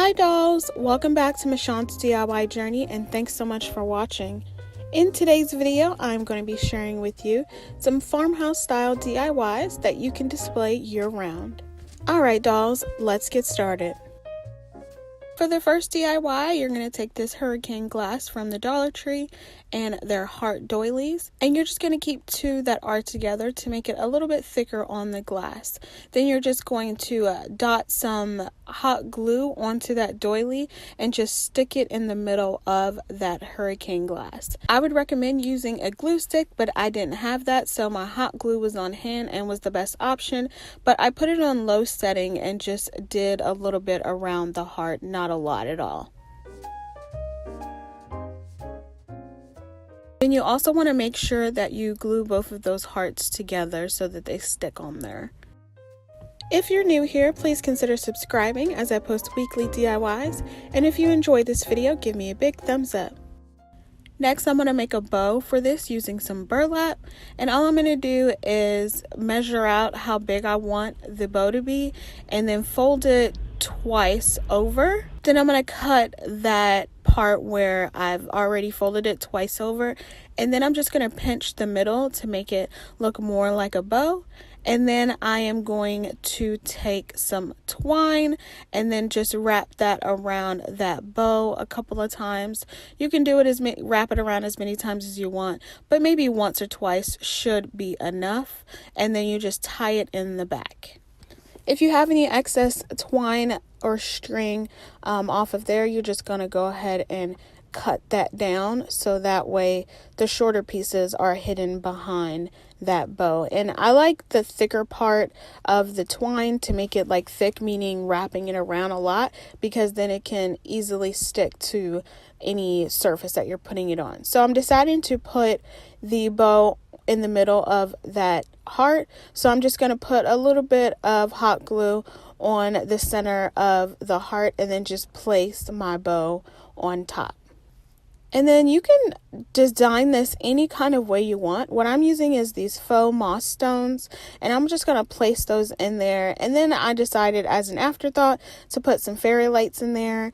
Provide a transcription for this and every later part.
Hi dolls, welcome back to Sconce's DIY journey and thanks so much for watching. In today's video, I'm going to be sharing with you some farmhouse style DIYs that you can display year round. Alright dolls, let's get started. For the first DIY, you're going to take this hurricane glass from the Dollar Tree and their heart doilies, and you're just going to keep two that are together to make it a little bit thicker on the glass. Then you're just going to dot some hot glue onto that doily and just stick it in the middle of that hurricane glass. I would recommend using a glue stick, but I didn't have that, so my hot glue was on hand and was the best option, but I put it on low setting and just did a little bit around the heart, not a lot at all. Then you also want to make sure that you glue both of those hearts together so that they stick on there. If you're new here, please consider subscribing as I post weekly DIYs, and if you enjoyed this video, give me a big thumbs up. Next, I'm going to make a bow for this using some burlap, and all I'm going to do is measure out how big I want the bow to be and then fold it twice over. Then I'm going to cut that part where I've already folded it twice over, and then I'm just going to pinch the middle to make it look more like a bow. And then I am going to take some twine and then just wrap that around that bow a couple of times. You can do it wrap it around as many times as you want, but maybe once or twice should be enough. And then you just tie it in the back. If you have any excess twine or string off of there, you're just going to go ahead and cut that down so that way the shorter pieces are hidden behind that bow. And I like the thicker part of the twine to make it like thick, meaning wrapping it around a lot, because then it can easily stick to any surface that you're putting it on. So I'm deciding to put the bow in the middle of that heart, so I'm just going to put a little bit of hot glue on the center of the heart and then just place my bow on top. And then you can design this any kind of way you want. What I'm using is these faux moss stones, and I'm just going to place those in there. And then I decided as an afterthought to put some fairy lights in there.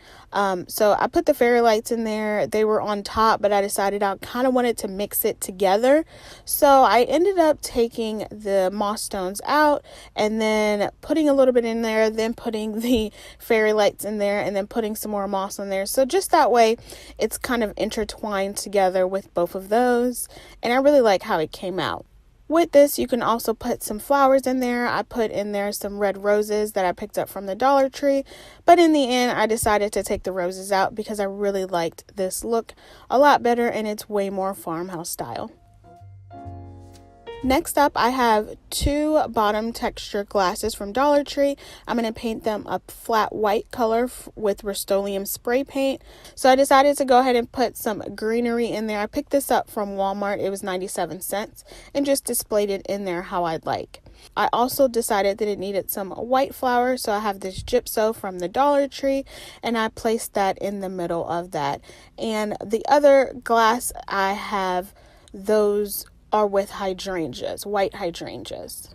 So I put the fairy lights in there. They were on top, but I decided I kind of wanted to mix it together. So I ended up taking the moss stones out and then putting a little bit in there, then putting the fairy lights in there, and then putting some more moss in there. So just that way it's kind of intertwined together with both of those, and I really like how it came out. With this, you can also put some flowers in there. I put in there some red roses that I picked up from the Dollar Tree, but in the end I decided to take the roses out because I really liked this look a lot better and it's way more farmhouse style. Next up, I have two bottom texture glasses from Dollar Tree. I'm going to paint them a flat white color with Rust-Oleum spray paint. So I decided to go ahead and put some greenery in there. I picked this up from Walmart. It was 97 cents and just displayed it in there how I'd like. I also decided that it needed some white flowers, so I have this gypso from the Dollar Tree and I placed that in the middle of that. And the other glass I have, those are with hydrangeas, white hydrangeas.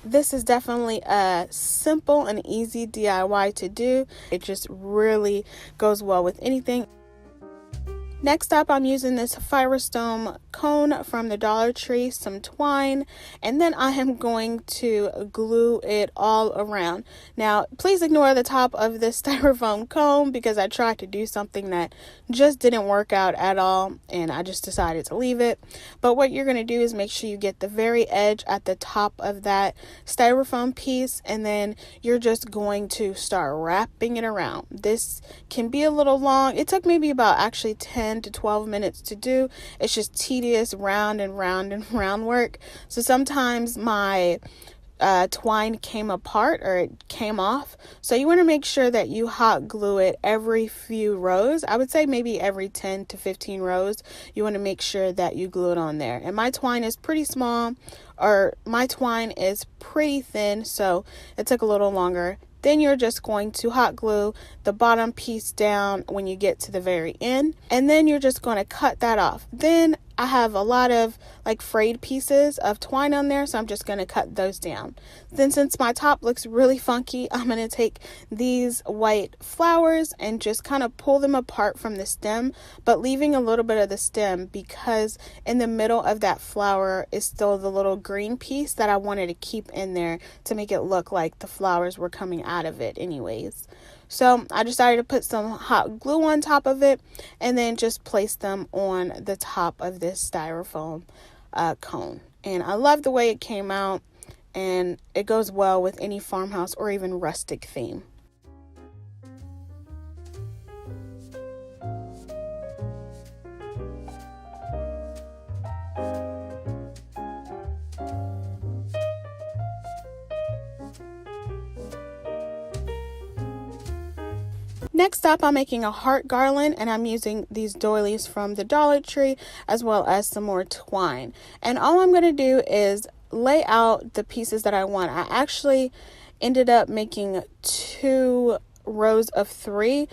This is definitely a simple and easy DIY to do. It just really goes well with anything. Next up, I'm using this Firestone cone from the Dollar Tree, some twine, and then I am going to glue it all around. Now, please ignore the top of this styrofoam cone because I tried to do something that just didn't work out at all, and I just decided to leave it. But what you're going to do is make sure you get the very edge at the top of that styrofoam piece, and then you're just going to start wrapping it around. This can be a little long. It took maybe about actually 10 to 12 minutes to do. It's just tedious round and round and round work. So sometimes my twine came apart or it came off. So you want to make sure that you hot glue it every few rows. I would say maybe every 10 to 15 rows. You want to make sure that you glue it on there. And my twine is pretty small, or my twine is pretty thin, so it took a little longer. Then you're just going to hot glue the bottom piece down when you get to the very end, and then you're just going to cut that off. Then I have a lot of like frayed pieces of twine on there, so I'm just going to cut those down. Then since my top looks really funky, I'm going to take these white flowers and just kind of pull them apart from the stem, but leaving a little bit of the stem because in the middle of that flower is still the little green piece that I wanted to keep in there to make it look like the flowers were coming out of it anyways. So I decided to put some hot glue on top of it and then just place them on the top of this styrofoam cone. And I love the way it came out, and it goes well with any farmhouse or even rustic theme. Next up, I'm making a heart garland, and I'm using these doilies from the Dollar Tree as well as some more twine. And all I'm going to do is lay out the pieces that I want. I actually ended up making 2 rows of 3.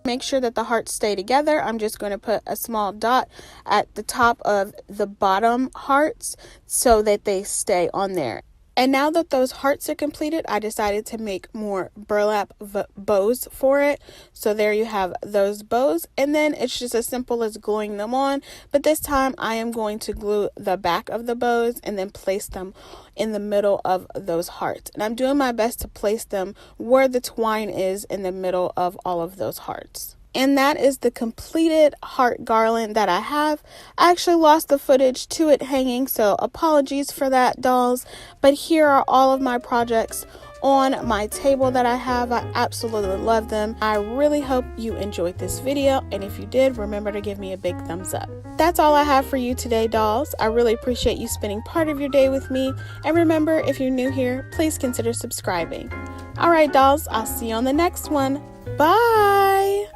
Make sure that the hearts stay together. I'm just going to put a small dot at the top of the bottom hearts so that they stay on there. And now that those hearts are completed, I decided to make more burlap bows for it. So there you have those bows. And then it's just as simple as gluing them on. But this time I am going to glue the back of the bows and then place them in the middle of those hearts. And I'm doing my best to place them where the twine is in the middle of all of those hearts. And that is the completed heart garland that I have. I actually lost the footage to it hanging, so apologies for that, dolls. But here are all of my projects on my table that I have. I absolutely love them. I really hope you enjoyed this video, and if you did, remember to give me a big thumbs up. That's all I have for you today, dolls. I really appreciate you spending part of your day with me, and remember, if you're new here, please consider subscribing. All right, dolls, I'll see you on the next one. Bye!